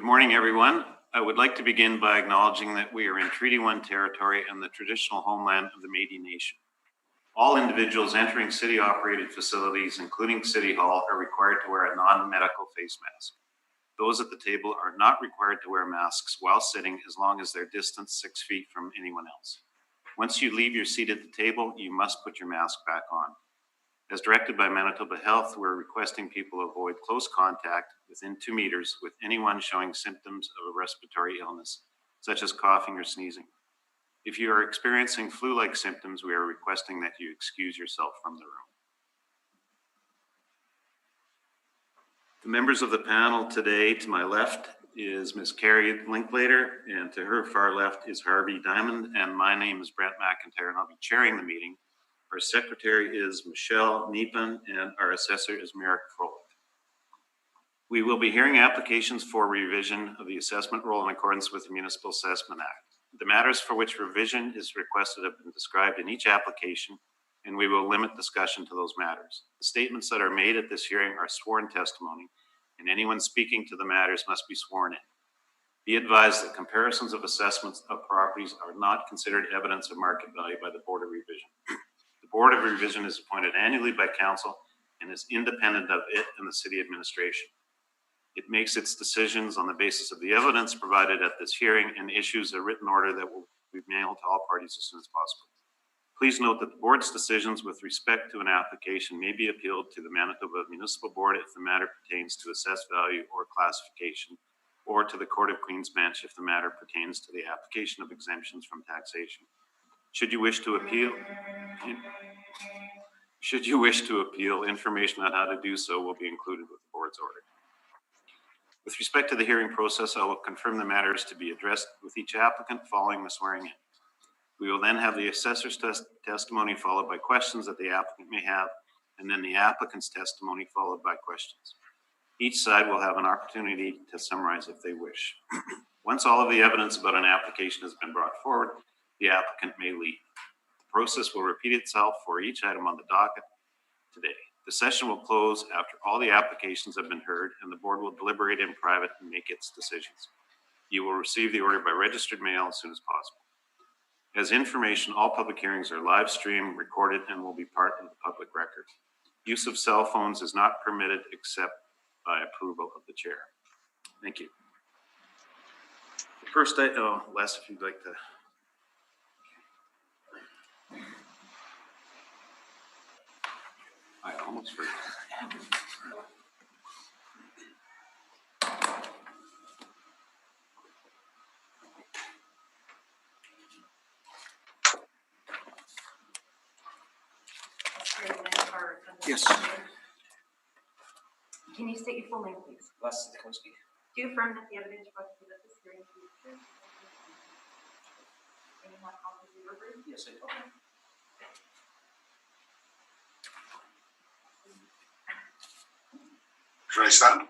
Good morning, everyone. I would like to begin by acknowledging that we are in Treaty 1 territory and the traditional homeland of the Métis Nation. All individuals entering city-operated facilities, including City Hall, are required to wear a non-medical face mask. Those at the table are not required to wear masks while sitting as long as they're distanced 6 feet from anyone else. Once you leave your seat at the table, you must put your mask back on. As directed by Manitoba Health, we're requesting people avoid close contact within 2 meters with anyone showing symptoms of a respiratory illness, such as coughing or sneezing. If you are experiencing flu-like symptoms, we are requesting that you excuse yourself from the room. The members of the panel today, to my left is Ms. Carrie Linklater, and to her far left is Harvey Diamond, and my name is Brent McIntyre, and I'll be chairing the meeting. Our secretary is Michelle Neepin, and our assessor is Merrick Froelich. We will be hearing applications for revision of the assessment roll in accordance with the Municipal Assessment Act. The matters for which revision is requested have been described in each application, and we will limit discussion to those matters. The statements that are made at this hearing are sworn testimony, and anyone speaking to the matters must be sworn in. Be advised that comparisons of assessments of properties are not considered evidence of market value by the Board of Revision. The Board of Revision is appointed annually by Council and is independent of it and the City Administration. It makes its decisions on the basis of the evidence provided at this hearing and issues a written order that will be mailed to all parties as soon as possible. Please note that the Board's decisions with respect to an application may be appealed to the Manitoba Municipal Board if the matter pertains to assessed value or classification, or to the Court of Queen's Bench if the matter pertains to the application of exemptions from taxation. Should you wish to appeal, information on how to do so will be included with the Board's order. With respect to the hearing process, I will confirm the matters to be addressed with each applicant following the swearing in. We will then have the assessor's testimony followed by questions that the applicant may have, and then the applicant's testimony followed by questions. Each side will have an opportunity to summarize if they wish. Once all of the evidence about an application has been brought forward, the applicant may leave. The process will repeat itself for each item on the docket today. The session will close after all the applications have been heard, and the Board will deliberate in private and make its decisions. You will receive the order by registered mail as soon as possible. As information, all public hearings are live streamed, recorded, and will be part of the public record. Use of cell phones is not permitted except by approval of the chair. Thank you. First, Les, if you'd like to. I almost forgot. Yes. Can you state your full name, please? Les Stokowski. Do you affirm that the evidence requested at this hearing is true? And you have copies of your brief? Yes, I do. Okay. Should I stand?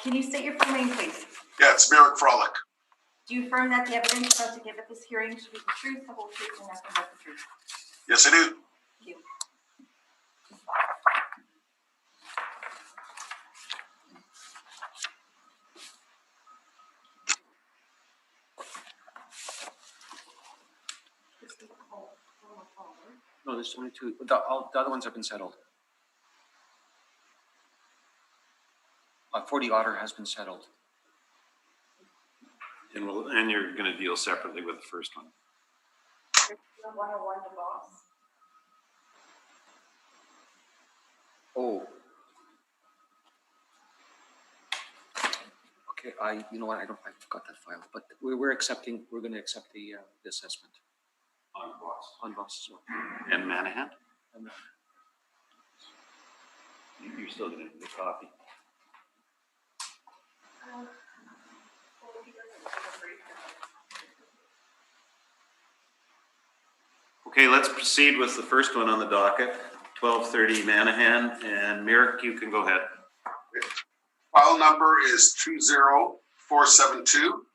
Can you state your full name, please? Yeah, it's Merrick Froelich. Do you affirm that the evidence about to give at this hearing should be the truth, the whole truth, and nothing but the truth? Yes, I do. Thank you. No, there's only two. The other ones have been settled. 40 Otter has been settled. And you're going to deal separately with the first one. 101 the boss. Oh. Okay, you know what? I forgot that file, but we're going to accept the assessment. On Voss. On Voss as well. And Manahan? And, You're still going to do the copy. Okay, let's proceed with the first one on the docket, 1230 Manahan, and Merrick, you can go ahead. File number is 20472.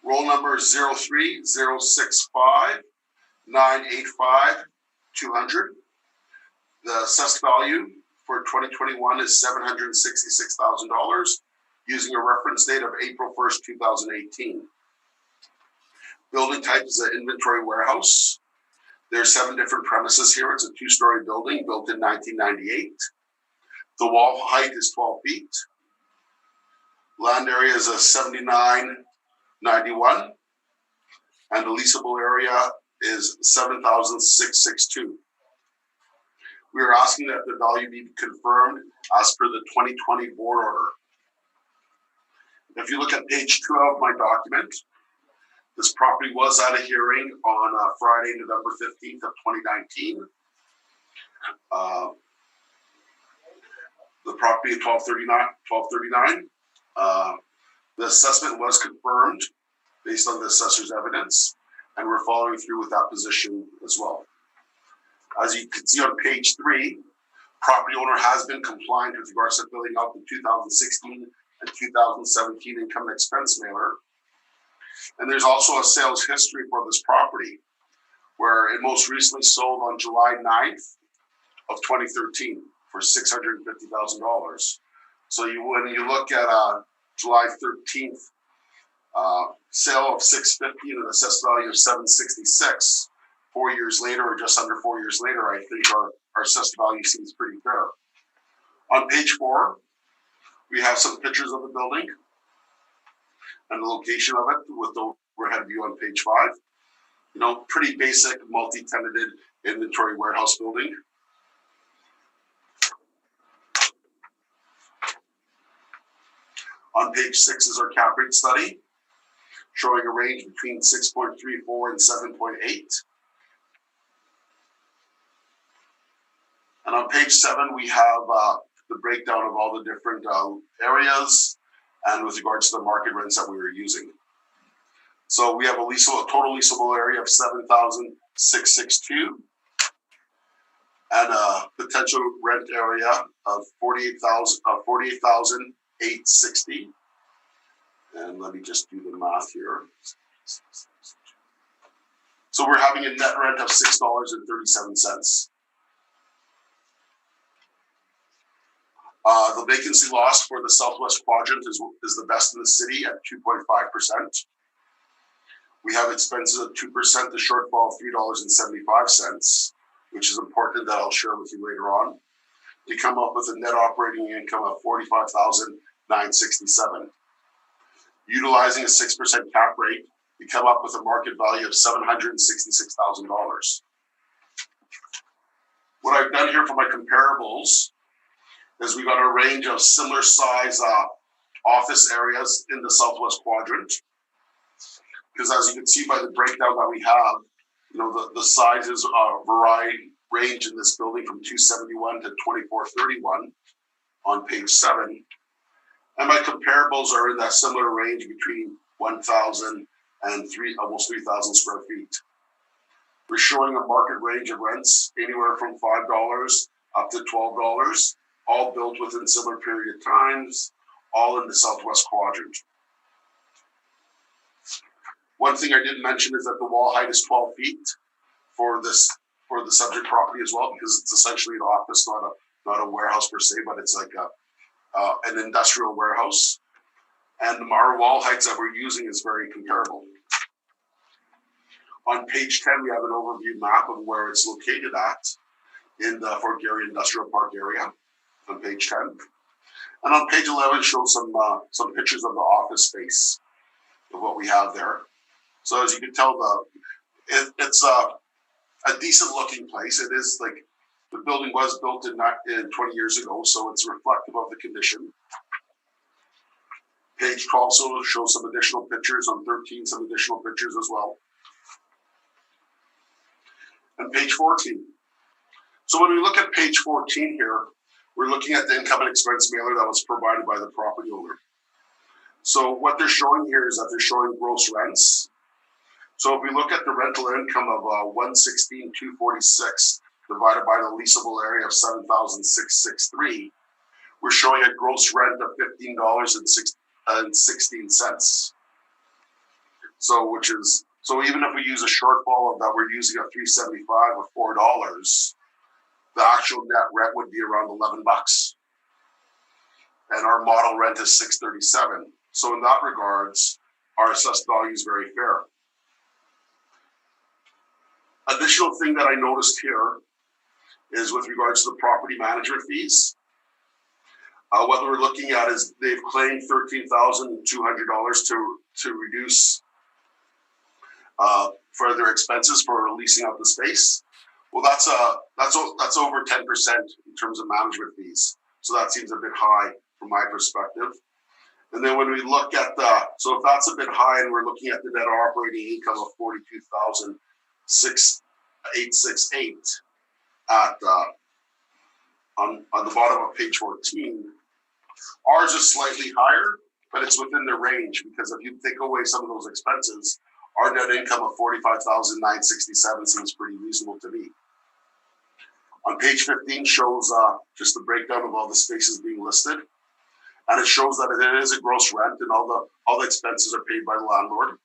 Roll number 03065 985 200. The assessed value for 2021 is $766,000 using a reference date of April 1st, 2018. Building type is an inventory warehouse. There are 7 different premises here. It's a 2-story building built in 1998. The wall height is 12 feet. Land area is a 7991, and the leasable area is 7,662. We are asking that the value be confirmed as per the 2020 board order. If you look at page 2 of my document, this property was at a hearing on Friday, November 15th of 2019. The property at 1239. The assessment was confirmed based on the assessor's evidence, and we're following through with that position as well. As you can see on page 3, property owner has been compliant with regards to filling out the 2016 and 2017 income and expense mailer. And there's also a sales history for this property, where it most recently sold on July 9th of 2013 for $650,000. So when you look at July 13th sale of $650 and an assessed value of $766, 4 years later, or just under 4 years later, I think our assessed value seems pretty fair. On page 4, we have some pictures of the building and the location of it with the overhead view on page 5. You know, pretty basic multi-tenanted inventory warehouse building. On page 6 is our cap rate study, showing a range between 6.34 and 7.8. And on page 7, we have the breakdown of all the different areas and with regards to the market rents that we were using. So we have a total leasable area of 7,662 and a potential rent area of 48,860. And let me just do the math here. So we're having a net rent of $6.37. The vacancy loss for the southwest quadrant is the best in the city at 2.5%. We have expenses of 2%, the shortfall of $3.75, which is important that I'll share with you later on, to come up with a net operating income of $45,967. Utilizing a 6% cap rate, we come up with a market value of $766,000. What I've done here for my comparables is we got a range of similar size office areas in the southwest quadrant. Because as you can see by the breakdown that we have, you know, the sizes variety range in this building from 271 to 2431 on page 7. And my comparables are in that similar range between 1,000 and almost 3,000 square feet. We're showing a market range of rents anywhere from $5 up to $12, all built within similar period of times, all in the southwest quadrant. One thing I didn't mention is that the wall height is 12 feet for the subject property as well, because it's essentially an office, not a warehouse per se, but it's like an industrial warehouse. And our wall heights that we're using is very comparable. On page 10, we have an overview map of where it's located at in the Fort Garry Industrial Park area on page 10. And on page 11 shows some pictures of the office space of what we have there. So as you can tell, it's a decent looking place. It is like the building was built in 20 years ago, so it's reflective of the condition. Page 12 also shows some additional pictures. On 13, some additional pictures as well. And page 14. So when we look at page 14 here, we're looking at the income and expense mailer that was provided by the property owner. So what they're showing here is that they're showing gross rents. So if we look at the rental income of $116,246 divided by the leasable area of $7,663, we're showing a gross rent of $15.16. So even if we use a shortfall of that, we're using a $3.75 or $4. the actual net rent would be around $11. And our model rent is $637. So in that regards, our assessed value is very fair. Additional thing that I noticed here is with regards to the property management fees. What we're looking at is they've claimed $13,200 to reduce further expenses for leasing out the space. Well, that's over 10% in terms of management fees. So that seems a bit high from my perspective. And then when we look at so if that's a bit high and we're looking at the net operating income of $42,868 at on the bottom of page 14, ours is slightly higher, but it's within the range because if you take away some of those expenses, our net income of $45,967 seems pretty reasonable to me. On page 15 shows just the breakdown of all the spaces being listed. And it shows that it is a gross rent and all the expenses are paid by the landlord.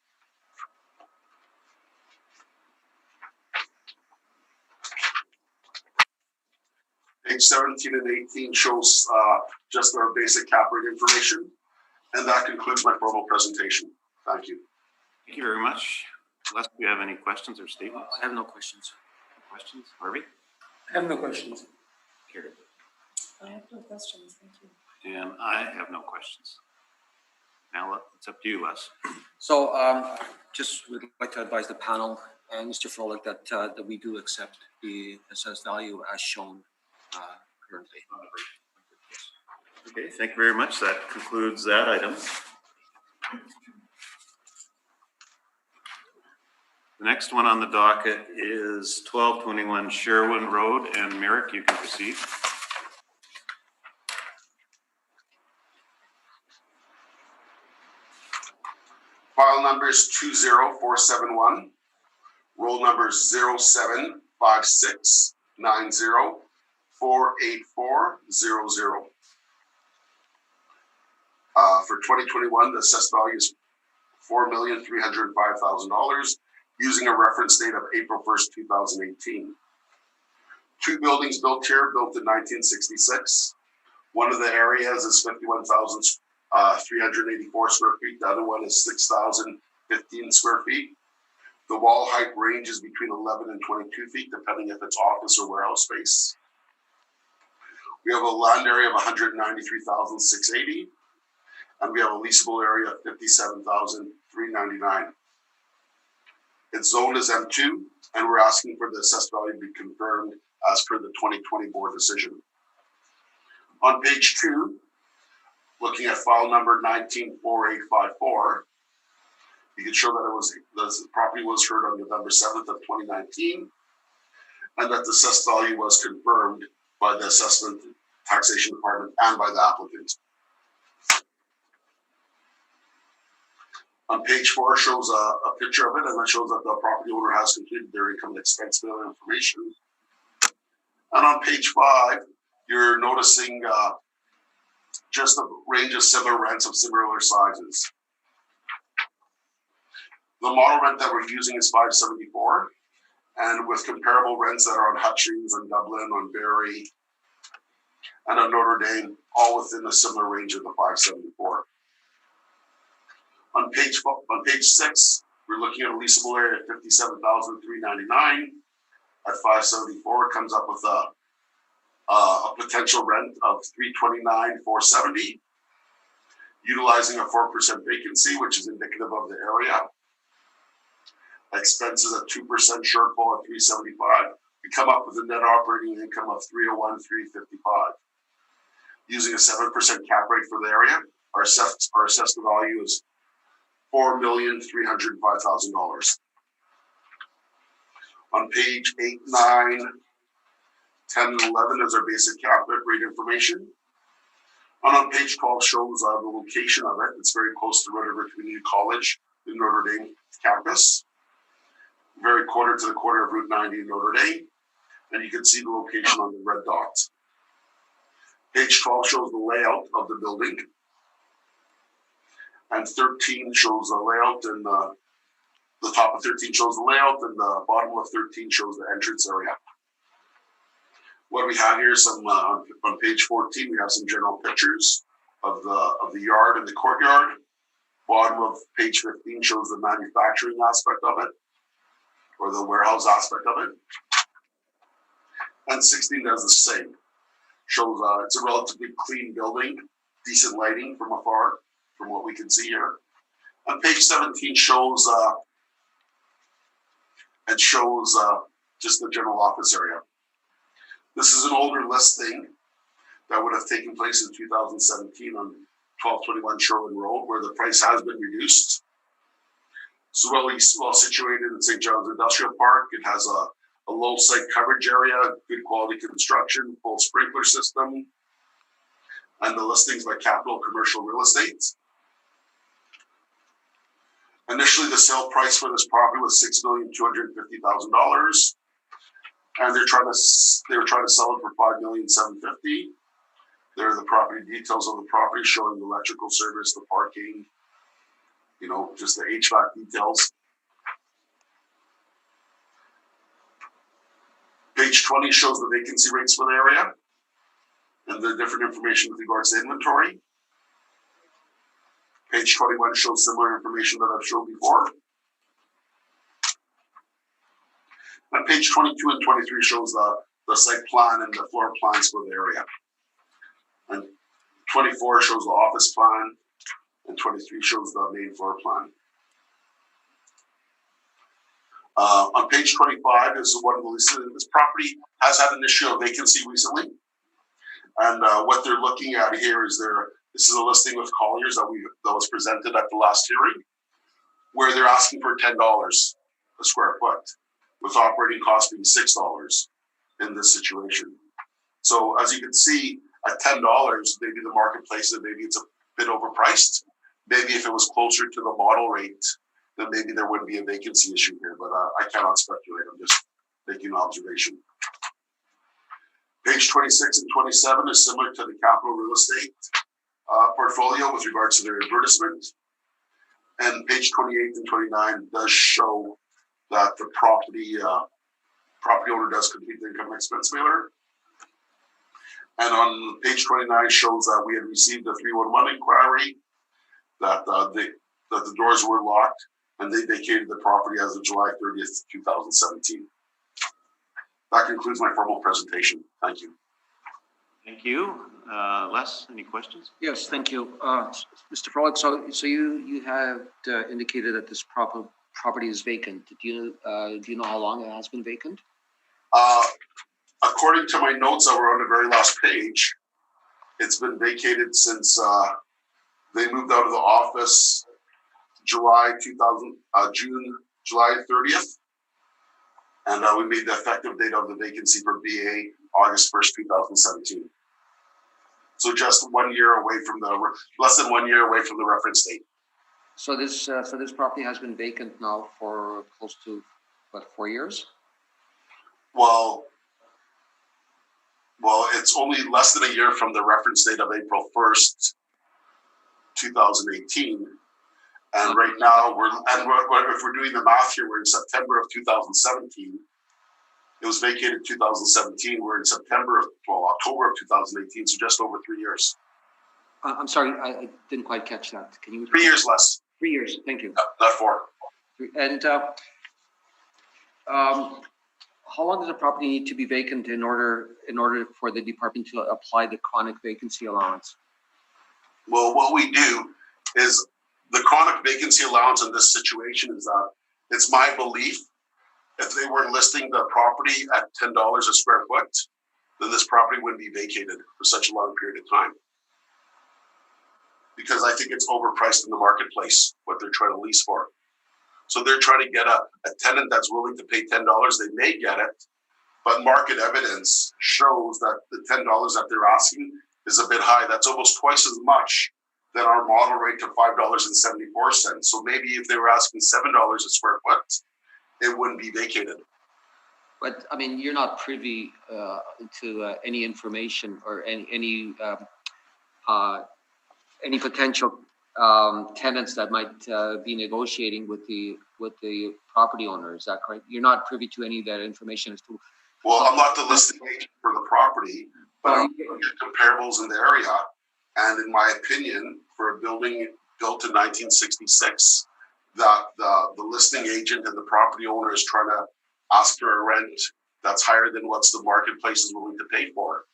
Page 17 and 18 shows just our basic cap rate information. And that concludes my formal presentation. Thank you. Thank you very much. Les, do you have any questions or statements? I have no questions. Questions? Harvey? I have no questions. Carrie? I have no questions, thank you. And I have no questions. Now it's up to you, Les. So just would like to advise the panel and Mr. Froelich that we do accept the assessed value as shown currently. Okay, thank you very much. That concludes that item. The next one on the docket is 1221 Sherwin Road, and Merrick, you can proceed. File number is 20471. Roll number is 0756904840. For 2021, the assessed value is $4,305,000 using a reference date of April 1st, 2018. Two buildings built here, built in 1966. One of the areas is 51,384 square feet. The other one is 6,015 square feet. The wall height ranges between 11 and 22 feet, depending if it's office or warehouse space. We have a land area of 193,680, and we have a leasable area of 57,399. Its zone is M2, and we're asking for the assessed value to be confirmed as per the 2020 board decision. On page 2, looking at file number 194854, you can show that the property was heard on November 7th of 2019, and that the assessed value was confirmed by the assessment taxation department and by the applicant. On page 4 shows a picture of it, and that shows that the property owner has completed their income and expense bill information. And on page 5, you're noticing just a range of similar rents of similar sizes. The model rent that we're using is $574, and with comparable rents that are on Hutchings, on Dublin, on Barrie, and on Notre Dame, all within a similar range of the $574. On page 6, we're looking at a leasable area of 57,399. At $574, it comes up with a potential rent of $329,470, utilizing a 4% vacancy, which is indicative of the area. Expenses at 2% shortfall at $375. We come up with a net operating income of $301,355. Using a 7% cap rate for the area, our assessed value is $4,305,000. On page 8, 9, 10, and 11 is our basic cap rate information. And on page 12 shows the location of it. It's very close to Red River Community College, the Notre Dame campus. Very quarter to the corner of Route 90 in Notre Dame. And you can see the location on the red dots. Page 12 shows the layout of the building. And 13 shows the layout, and the top of 13 shows the layout, and the bottom of 13 shows the entrance area. What we have here is some on page 14. We have some general pictures of the yard and the courtyard. Bottom of page 15 shows the manufacturing aspect of it, or the warehouse aspect of it. And 16 does the same. Shows it's a relatively clean building, decent lighting from afar, from what we can see here. And page 17 shows just the general office area. This is an older listing that would have taken place in 2017 on 1221 Sherwin Road, where the price has been reduced. So well situated in St. John's Industrial Park. It has a low site coverage area, good quality construction, full sprinkler system, and the listings by Capital Commercial Real Estate. Initially, the sale price for this property was $6,250,000, and they were trying to sell it for $5,750,000. There are the property details of the property showing the electrical service, the parking, just the HVAC details. Page 20 shows the vacancy rates for the area and the different information with regards to inventory. Page 21 shows similar information that I've shown before. And page 22 and 23 shows the site plan and the floor plans for the area. And 24 shows the office plan, and 23 shows the main floor plan. On page 25 is one of the leases. This property has had an issue of vacancy recently. And what they're looking at here is this is a listing with Colliers that was presented at the last hearing, where they're asking for $10 a square foot, with operating costs being $6 in this situation. So as you can see, at $10, maybe the marketplace, maybe it's a bit overpriced. Maybe if it was closer to the model rate, then maybe there wouldn't be a vacancy issue here, but I cannot speculate. I'm just making an observation. Page 26 and 27 is similar to the Capital Real Estate portfolio with regards to their advertisement. And page 28 and 29 does show that the property owner does complete the income expense mailer. And on page 29 shows that we had received a 311 inquiry that the doors were locked, and they vacated the property as of July 30th, 2017. That concludes my formal presentation. Thank you. Thank you. Les, any questions? Yes, thank you. Mr. Frolick, so you have indicated that this property is vacant. Do you know how long it has been vacant? According to my notes that were on the very last page, it's been vacated since they moved out of the office July 30th. And we made the effective date of the vacancy for BA August 1st, 2017. So just 1 year away from less than 1 year away from the reference date. So this property has been vacant now for close to, 4 years? Well, it's only less than a year from the reference date of April 1st, 2018. And right now, if we're doing the math here, we're in September of 2017. It was vacated 2017. We're in October of 2018, so just over 3 years. I'm sorry, I didn't quite catch that. Can you? 3 years less. 3 years, thank you. Not 4. And how long does a property need to be vacant in order for the department to apply the chronic vacancy allowance? Well, what we do is the chronic vacancy allowance in this situation is that it's my belief if they were listing the property at $10 a square foot, then this property wouldn't be vacated for such a long period of time. Because I think it's overpriced in the marketplace, what they're trying to lease for. So they're trying to get a tenant that's willing to pay $10. They may get it, but market evidence shows that the $10 that they're asking is a bit high. That's almost twice as much than our model rate of $5.74. So maybe if they were asking $7 a square foot, it wouldn't be vacated. But I mean, you're not privy to any information or any potential tenants that might be negotiating with the property owner. Is that correct? You're not privy to any of that information as to Well, I'm not the listing agent for the property, but I'm looking at comparables in the area. And in my opinion, for a building built in 1966, that the listing agent and the property owner is trying to ask for a rent that's higher than what's the marketplace is willing to pay for.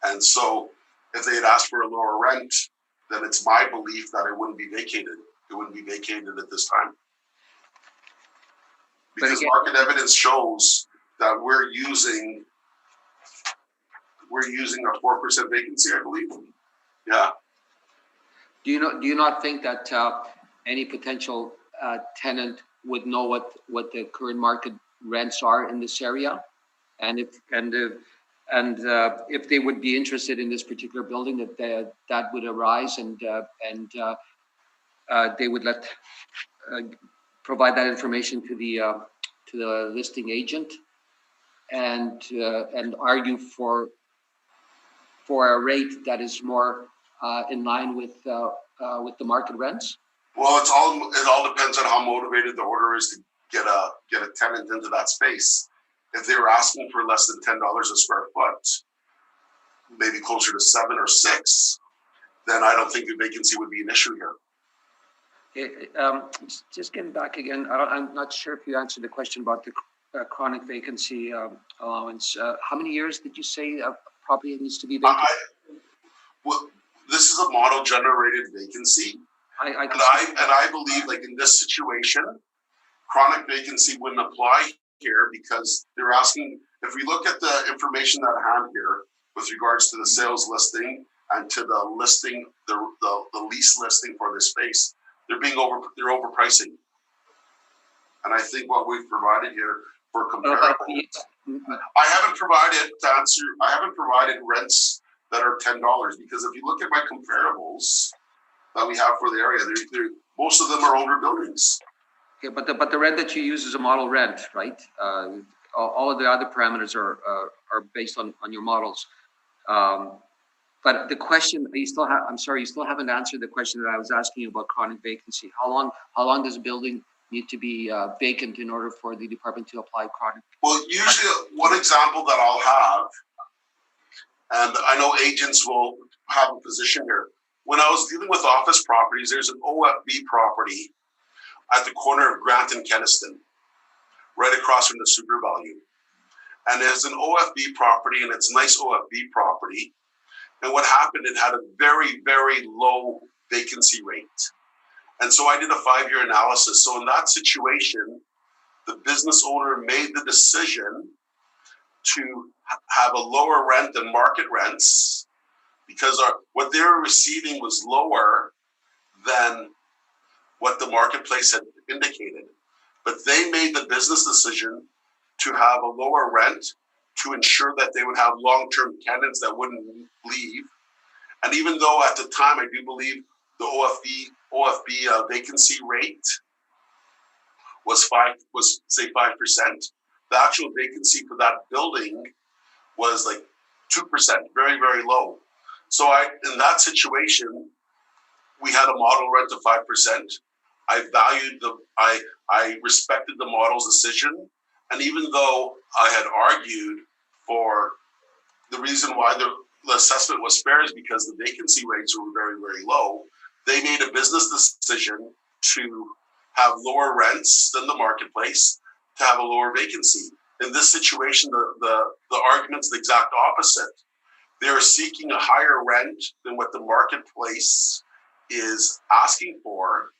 And so if they had asked for a lower rent, then it's my belief that it wouldn't be vacated. It wouldn't be vacated at this time. Because again, market evidence shows that we're using a 4% vacancy, I believe. Yeah. Do you not think that any potential tenant would know what the current market rents are in this area, and if they would be interested in this particular building, that would arise and they would provide that information to the listing agent and argue for a rate that is more in line with the market rents? Well, it all depends on how motivated the owner is to get a tenant into that space. If they were asking for less than $10 a square foot, maybe closer to 7 or 6, then I don't think the vacancy would be an issue here. Just getting back again, I'm not sure if you answered the question about the chronic vacancy allowance. How many years did you say property needs to be vacant? Well, this is a model-generated vacancy, I believe, like in this situation, chronic vacancy wouldn't apply here because they're asking. If we look at the information at hand here with regards to the sales listing and to the listing, the lease listing for this space, they're overpricing. And I think what we've provided here for comparable, I haven't provided rents that are $10 because if you look at my comparables that we have for the area, most of them are older buildings. Okay, but the rent that you use is a model rent, right? All of the other parameters are based on your models. But the question you still haven't answered the question that I was asking you about chronic vacancy. How long does a building need to be vacant in order for the department to apply chronic? Well, usually one example that I'll have, and I know agents will have a position here. When I was dealing with office properties, there's an OFB property at the corner of Grant and Keniston, right across from the Super Value. And there's an OFB property, and it's a nice OFB property. And what happened, it had a very, very low vacancy rate. And so I did a 5-year analysis. So in that situation, the business owner made the decision to have a lower rent than market rents because what they were receiving was lower than what the marketplace had indicated. But they made the business decision to have a lower rent to ensure that they would have long-term tenants that wouldn't leave. And even though at the time, I do believe the OFB vacancy rate was 5%, the actual vacancy for that building was like 2%, very, very low. So in that situation, we had a model rent of 5%. I respected the model's decision. And even though I had argued for the reason why the assessment was fair is because the vacancy rates were very, very low, they made a business decision to have lower rents than the marketplace to have a lower vacancy. In this situation, the argument's the exact opposite. They're seeking a higher rent than what the marketplace is asking for.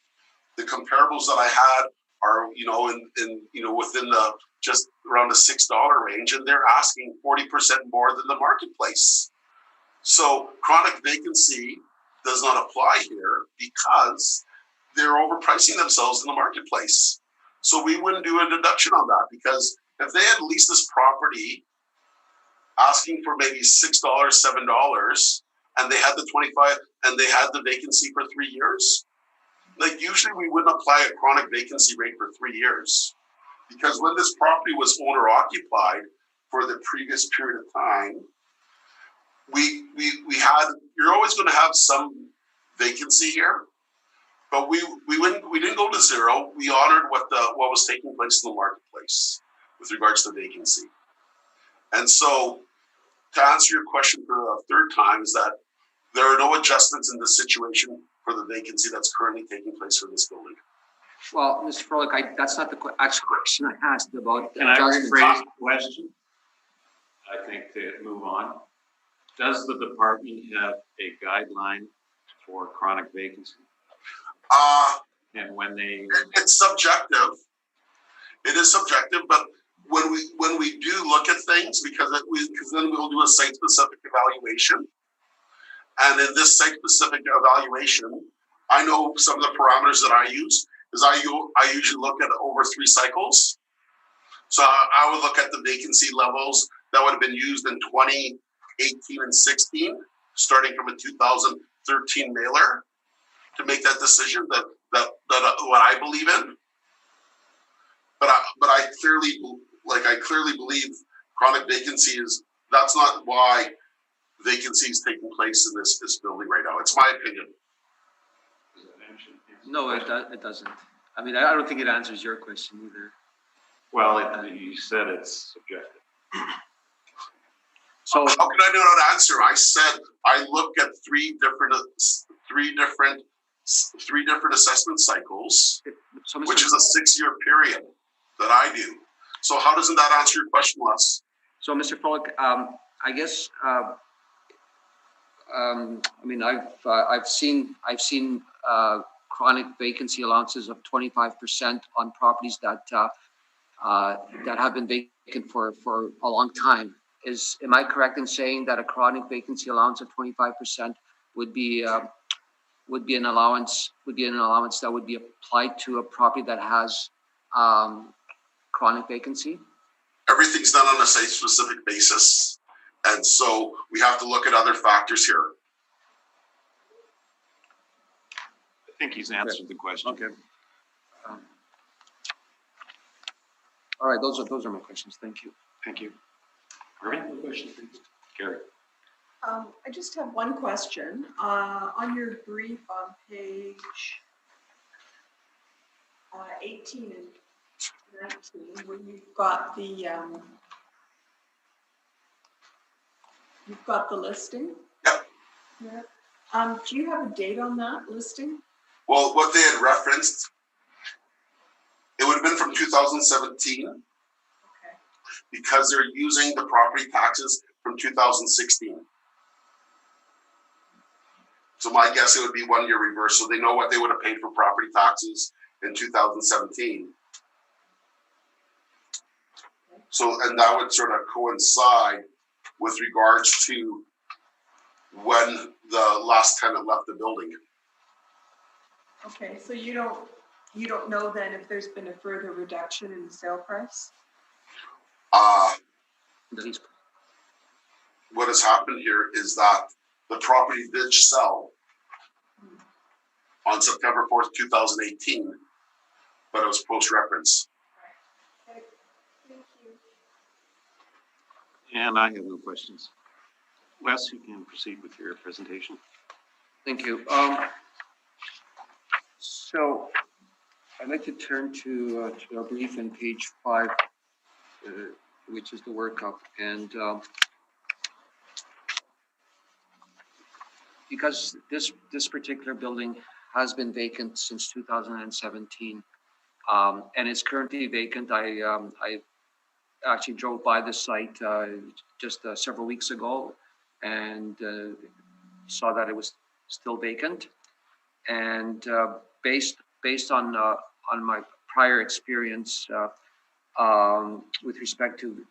The comparables that I had are, within the just around the $6 range, and they're asking 40% more than the marketplace. So chronic vacancy does not apply here because they're overpricing themselves in the marketplace. So we wouldn't do a deduction on that because if they had leased this property asking for maybe $6, $7, and they had the 25 and they had the vacancy for 3 years, like usually we wouldn't apply a chronic vacancy rate for 3 years because when this property was owner occupied for the previous period of time, you're always going to have some vacancy here, but we didn't go to zero. We honored what was taking place in the marketplace with regards to vacancy. And so to answer your question for the third time is that there are no adjustments in the situation for the vacancy that's currently taking place for this building. Well, Mr. Froelich, that's not the actual question I asked about. Can I adjustments. rephrase the question? I think to move on. Does the department have a guideline for chronic vacancy? And when they... It's subjective. It is subjective, but when we do look at things, because then we'll do a site-specific evaluation. And in this site-specific evaluation, I know some of the parameters that I use is I usually look at over 3 cycles. So I would look at the vacancy levels that would have been used in 2018 and 16, starting from a 2013 mailer, to make that decision that what I believe in. But I clearly believe chronic vacancy that's not why vacancy is taking place in this building right now. It's my opinion. No, it doesn't. I mean, I don't think it answers your question either. Well, you said it's subjective. So how can I not answer? I said I look at three different assessment cycles, which is a 6-year period that I do. So how doesn't that answer your question, Les? So, Mr. Froelich, I guess I mean I've seen chronic vacancy allowances of 25% on properties that have been vacant for a long time. Am I correct in saying that a chronic vacancy allowance of 25% would be an allowance that would be applied to a property that has chronic vacancy? Everything's done on a site-specific basis, and so we have to look at other factors here. I think he's answered the question. Okay. All right, those are my questions. Thank you. Thank you. Harvey? Gary? I just have one question. On your brief on page 18 and 19, where you've got the listing. Yep. Yeah. Do you have a date on that listing? Well, what they had referenced, it would have been from 2017. Okay. Because they're using the property taxes from 2016. So my guess it would be 1 year reverse. So they know what they would have paid for property taxes in 2017. So, and that would sort of coincide with regards to when the last tenant left the building. Okay, so you don't know then if there's been a further reduction in the sale price? What has happened here is that the property did sell on September 4th, 2018, but it was post-reference. Okay. Thank you. And I have no questions. Wes, you can proceed with your presentation. Thank you. So I'd like to turn to a brief on page 5, which is the workup, and because this particular building has been vacant since 2017, and it's currently vacant. I actually drove by the site just several weeks ago and saw that it was still vacant. And based on my prior experience with respect to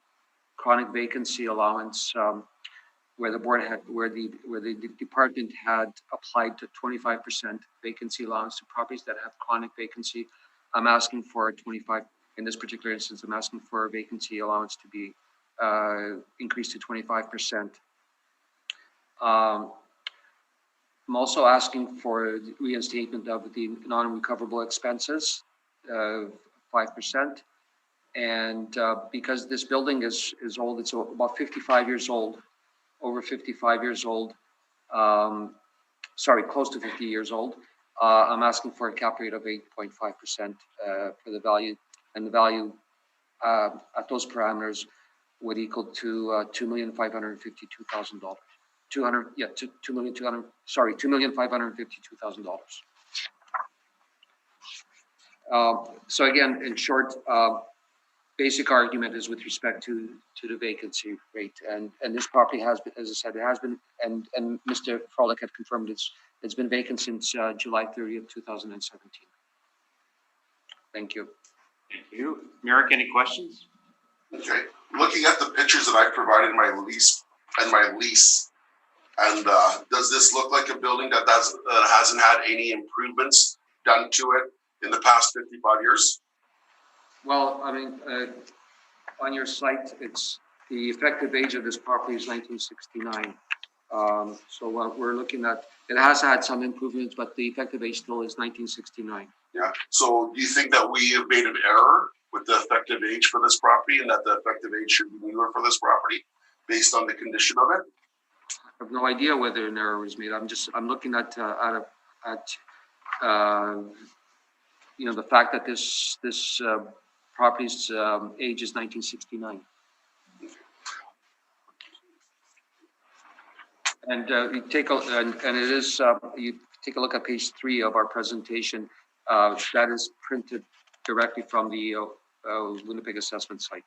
chronic vacancy allowance, where the department had applied to 25% vacancy allowance to properties that have chronic vacancy, I'm asking for a 25. In this particular instance, I'm asking for a vacancy allowance to be increased to 25%. I'm also asking for reinstatement of the non-recoverable expenses, 5%. And because this building is old, it's about 55 years old, over 55 years old, close to 50 years old. I'm asking for a cap rate of 8.5% for the value, and the value at those parameters would equal to $2,552,000. $2,552,000. So again, in short, basic argument is with respect to the vacancy rate, and this property has been, as I said, it has been, and Mr. Frolick had confirmed it's been vacant since July 30th, 2017. Thank you. Thank you. Merrick, any questions? Okay, looking at the pictures that I provided in my lease, and does this look like a building that hasn't had any improvements done to it in the past 55 years? Well, I mean, on your site, it's the effective age of this property is 1969. So what we're looking at, it has had some improvements, but the effective age still is 1969. Yeah, so do you think that we have made an error with the effective age for this property, and that the effective age should be newer for this property based on the condition of it? I have no idea whether an error was made. I'm looking at the fact that this property's age is 1969. And you take a look at page 3 of our presentation. That is printed directly from the Winnipeg assessment site.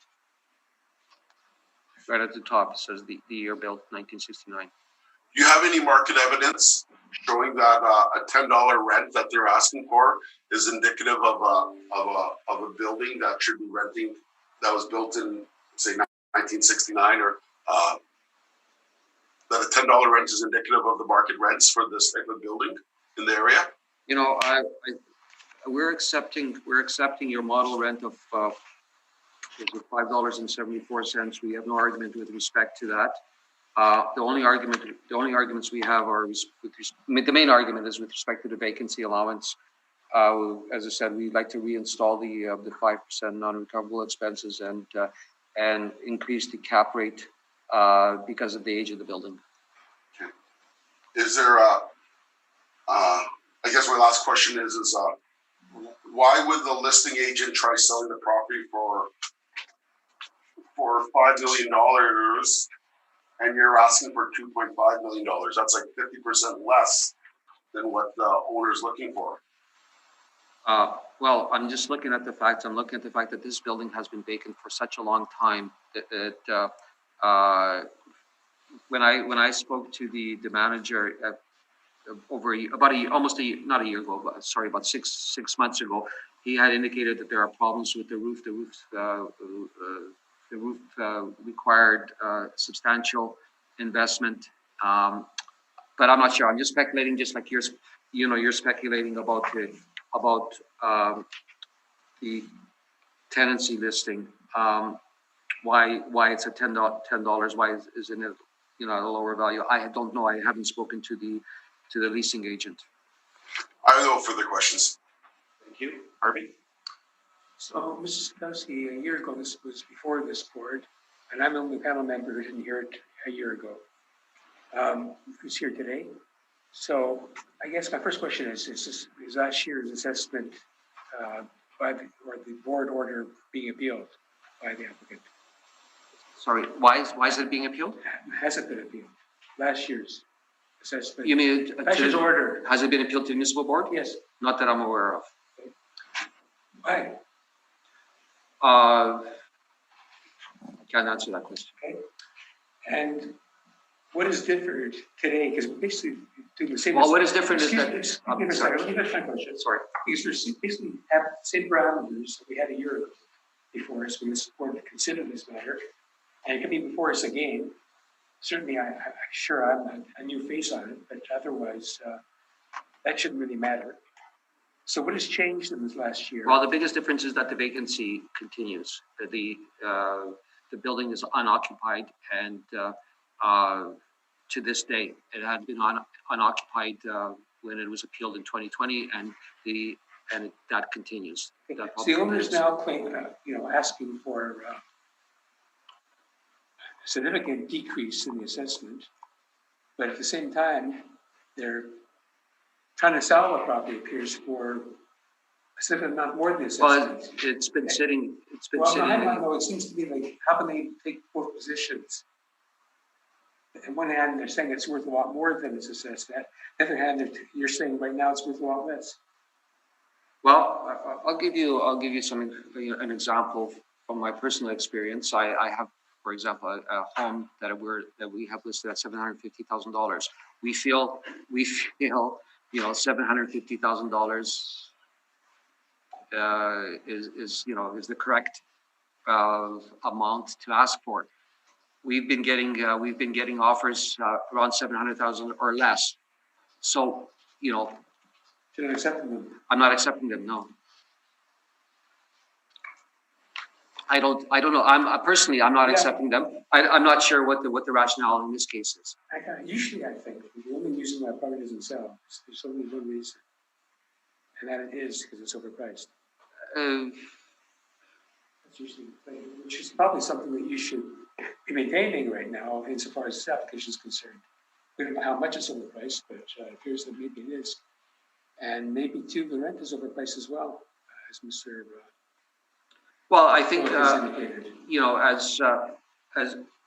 Right at the top, it says the year built 1969. Do you have any market evidence showing that a $10 rent that they're asking for is indicative of a building that should be renting, that was built in, say, 1969, or that a $10 rent is indicative of the market rents for this type of building in the area? You know, we're accepting your model rent of $5.74. We have no argument with respect to that. The only arguments we have are the main argument is with respect to the vacancy allowance. As I said, we'd like to reinstall the 5% non-recoverable expenses and increase the cap rate because of the age of the building. Okay. Is there I guess my last question is why would the listing agent try selling the property for $5 million and you're asking for $2.5 million? That's like 50% less than what the owner's looking for. Well, I'm just looking at the facts. I'm looking at the fact that this building has been vacant for such a long time that when I spoke to the manager about 6 months ago, he had indicated that there are problems with the roof. The roof required substantial investment, but I'm not sure. I'm just speculating, just like you're speculating about the tenancy listing. Why it's at $10? Why isn't it at a lower value? I don't know. I haven't spoken to the leasing agent. I have no further questions. Thank you. Harvey? So, Mrs. Kowski, a year ago, this was before this board, and I'm the only panel member who didn't hear it a year ago. Who's here today? So, I guess my first question is last year's assessment by the board order being appealed by the applicant? Sorry, why is it being appealed? Has it been appealed? Last year's assessment. You mean last year's order? Has it been appealed to the municipal board? Yes. Not that I'm aware of. Why? I can't answer that question. Okay. And what is different today? Because basically doing the same. Well, what is different is that. Let me finish my question. Sorry. Because we basically have the same parameters that we had a year ago before us when this board considered this matter, and it could be before us again. Certainly, I'm sure I'm a new face on it, but otherwise, that shouldn't really matter. So what has changed in this last year? Well, the biggest difference is that the vacancy continues. The building is unoccupied, and to this day, it had been unoccupied when it was appealed in 2020, and that continues. So the owner is now asking for a significant decrease in the assessment, but at the same time, they're trying to sell the property, appears, for a specific amount more than the Well, assessment. it's been sitting, Well, no, hang on, no, it seems to be like, how can they take both positions? On one hand, they're saying it's worth a lot more than it's assessed at. On the other hand, you're saying right now it's worth a lot less. Well, I'll give you an example from my personal experience. I have, for example, a home that we have listed at $750,000. We feel, $750,000 is the correct amount to ask for. We've been getting offers around 700,000 or less. So, Should I accept them? I'm not accepting them. No. I don't know. Personally, I'm not accepting them. I'm not sure what the rationale in this case is. Usually, I think the only reason why a property doesn't sell is there's only one reason, and that it is because it's overpriced. That's usually, which is probably something that you should be maintaining right now, insofar as this application is concerned. We don't know how much it's overpriced, but it appears that maybe it is, and maybe too the rent is overpriced as well, as Mr. Well, I think indicated.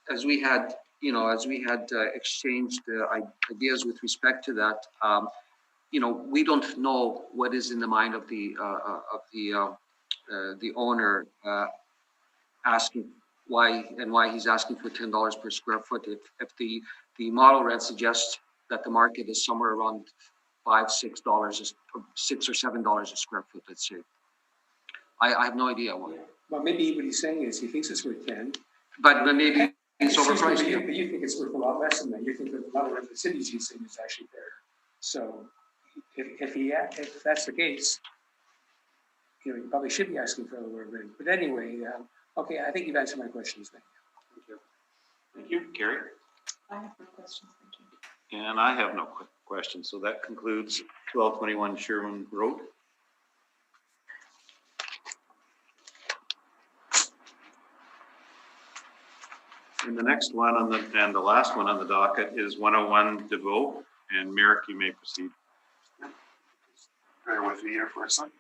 as we had exchanged ideas with respect to that, we don't know what is in the mind of the owner asking why he's asking for $10 per square foot. If the model rent suggests that the market is somewhere around $5-6, $6 or $7 a square foot, let's say. I have no idea why. Well, maybe what he's saying is he thinks it's worth 10. But maybe it's overpriced. But you think it's worth a lot less than that. You think that the model of the city's using is actually fair. So if that's the case, you probably should be asking for a lower rate. But anyway, okay, I think you've answered my questions. Thank you. Thank you, Carrie. I have no questions, thank you. And I have no questions. So that concludes 1221 Sherwin Road. And the next one and the last one on the docket is 101 DeVoe. And Merrick, you may proceed. Bear with me here for a second.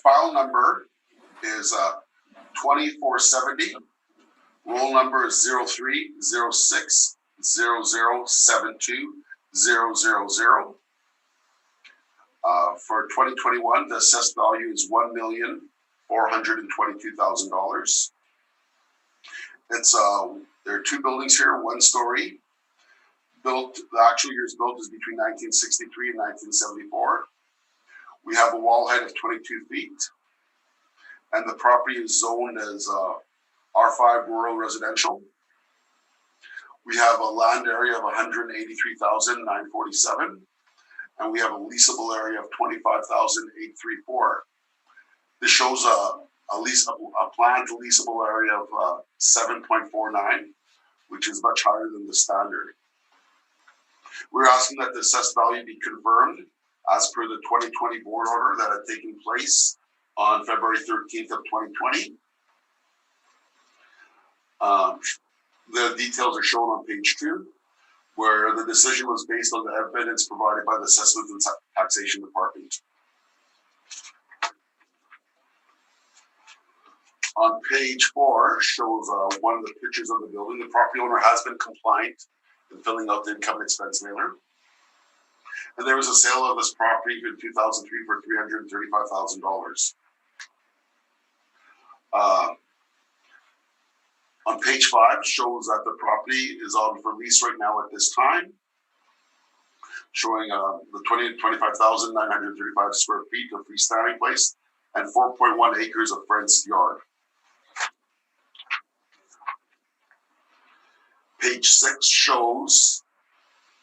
File number is 2470. Roll number is 0306 0072 for 2021, the assessed value is $1,422,000. It's there are two buildings here, one story. Built, the actual years built is between 1963 and 1974. We have a wall height of 22 feet, and the property is zoned as R5 rural residential. We have a land area of 183,947, and we have a leasable area of 25,834. This shows a planned leasable area of 7.49, which is much higher than the standard. We're asking that the assessed value be confirmed as per the 2020 board order that had taken place on February 13th of 2020. The details are shown on page 2, where the decision was based on the evidence provided by the Assessment and Taxation Department. On page 4 shows one of the pictures of the building. The property owner has been compliant in filling out the income expense mailer. And there was a sale of this property in 2003 for $335,000. On page 5 shows that the property is on for lease right now at this time, showing the 25,935 square feet of freestanding place and 4.1 acres of fenced yard. Page 6 shows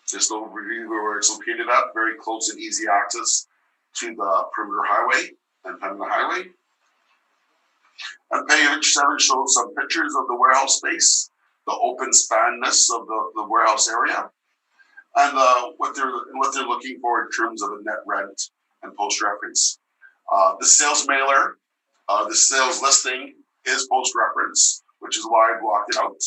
just an overview where it's located at, very close and easy access to the perimeter highway and Pembina Highway. And page 7 shows some pictures of the warehouse space, the open spanness of the warehouse area, and what they're looking for in terms of a net rent and post reference. The sales mailer, the sales listing is post-reference, which is why I blocked it out.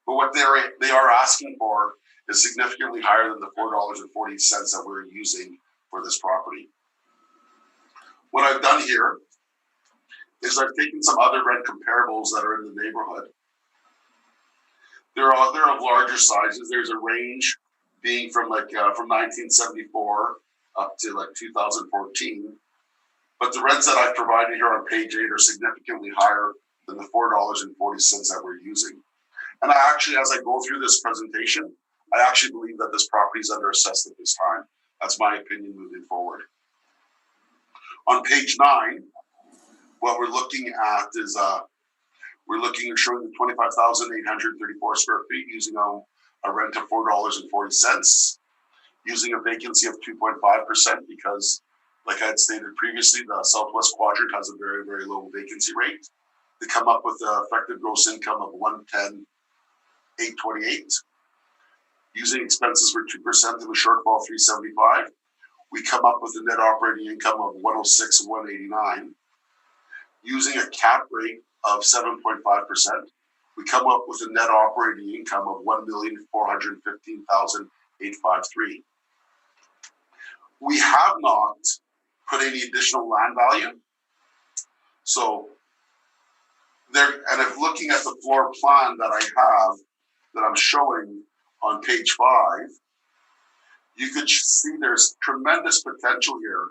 But what they are asking for is significantly higher than the $4.40 that we're using for this property. What I've done here is I've taken some other rent comparables that are in the neighborhood. They're of larger sizes. There's a range being from 1974 up to like 2014. But the rents that I've provided here on page 8 are significantly higher than the $4.40 that we're using. And I actually, as I go through this presentation, I actually believe that this property is under assessed at this time. That's my opinion moving forward. On page 9, what we're looking at is we're looking at showing the 25,834 square feet using a rent of $4.40, using a vacancy of 2.5% because, like I had stated previously, the Southwest Quadrant has a very, very low vacancy rate. They come up with an effective gross income of $110,828. Using expenses for 2% and the shortfall 375, we come up with a net operating income of 106,189. Using a cap rate of 7.5%, we come up with a net operating income of $1,415,853. We have not put any additional land value. So there, and if looking at the floor plan that I have, that I'm showing on page 5, you could see there's tremendous potential here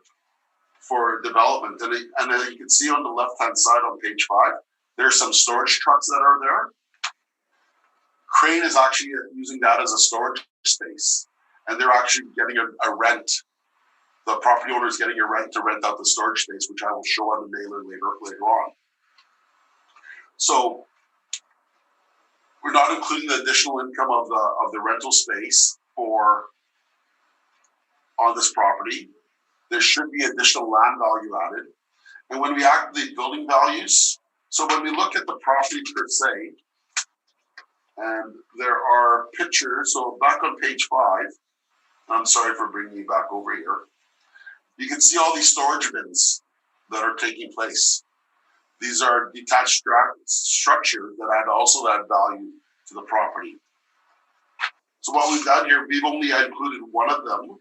for development. And you can see on the left-hand side on page 5, there's some storage trucks that are there. Crane is actually using that as a storage space, and they're actually getting a rent. The property owner is getting a rent to rent out the storage space, which I will show on the mailer later on. So we're not including the additional income of the rental space on this property. There should be additional land value added. And when we activate building values, so when we look at the property per se, and there are pictures, so back on page 5, I'm sorry for bringing you back over here, you can see all these storage bins that are taking place. These are detached structures that also add value to the property. So what we've done here, we've only included one of them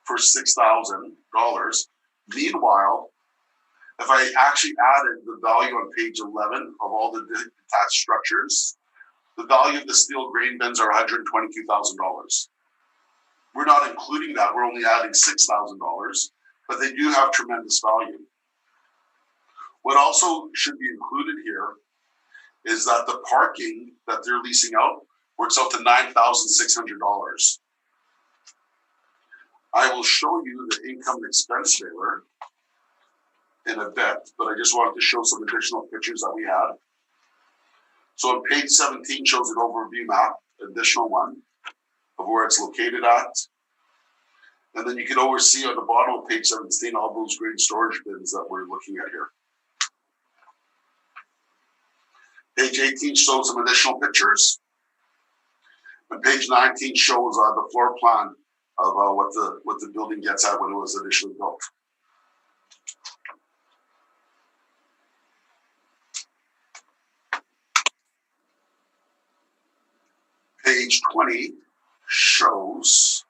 for $6,000. Meanwhile, if I actually added the value on page 11 of all the detached structures, the value of the steel grain bins are $122,000. We're not including that. We're only adding $6,000, but they do have tremendous value. What also should be included here is that the parking that they're leasing out works out to $9,600. I will show you the income and expense mailer in a bit, but I just wanted to show some additional pictures that we had. So on page 17 shows an overview map, additional one, of where it's located at. And then you can oversee on the bottom of page 17 all those grain storage bins that we're looking at here. Page 18 shows some additional pictures. And page 19 shows the floor plan of what the building gets at when it was initially built. Page 20 shows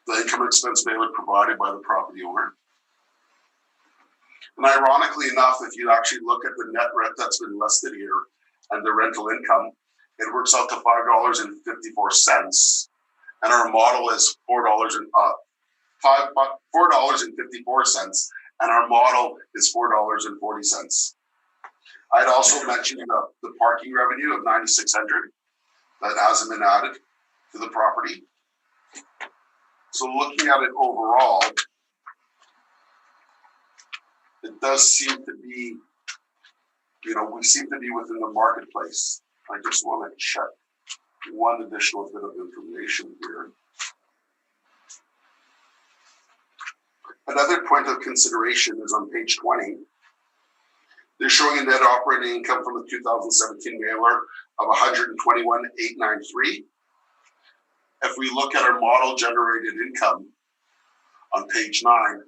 the income and expense mailer provided by the property owner. And ironically enough, if you actually look at the net rent that's been listed here and the rental income, it works out to $5.54. And our model is $4.54, and our model is $4.40. I'd also mentioned the parking revenue of $9,600 that hasn't been added to the property. So looking at it overall, it does seem to be, we seem to be within the marketplace. I just want to check one additional bit of information here. Another point of consideration is on page 20. They're showing a net operating income from the 2017 mailer of $121,893. If we look at our model generated income on page 9,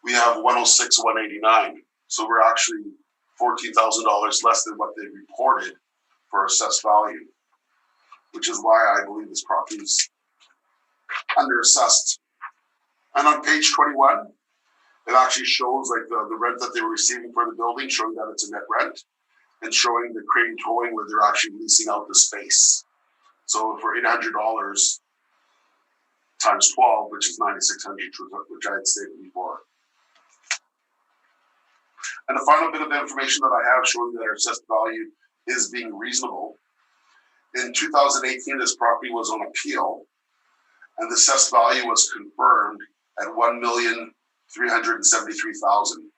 we have 106, 189. So we're actually $14,000 less than what they reported for assessed value, which is why I believe this property is underassessed. And on page 21, it actually shows like the rent that they were receiving for the building, showing that it's a net rent, and showing the crane towing where they're actually leasing out the space. So for $800 times 12, which is $9,600, which I had stated before. And the final bit of information that I have showing that our assessed value is being reasonable. In 2018, this property was on appeal, and the assessed value was confirmed at $1,373,000.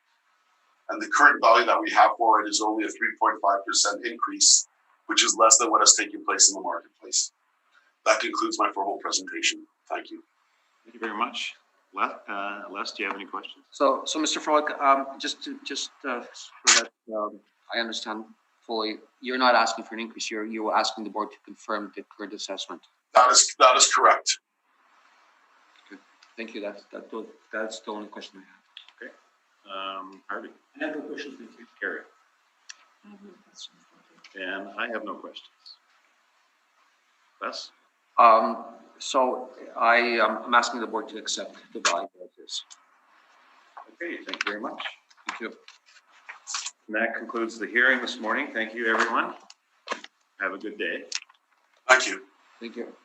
And the current value that we have for it is only a 3.5% increase, which is less than what has taken place in the marketplace. That concludes my formal presentation. Thank you. Thank you very much. Les, do you have any questions? So Mr. Froelich, just so that I understand fully, you're not asking for an increase. You're asking the board to confirm the current assessment. That is correct. Good. Thank you. That's the only question I have. Okay. Harvey? I have no questions, thank you. Carrie? I have no questions, thank you. And I have no questions. Les? So I'm asking the board to accept the value of this. Okay, thank you very much. Thank you. And that concludes the hearing this morning. Thank you, everyone. Have a good day. Thank you. Thank you.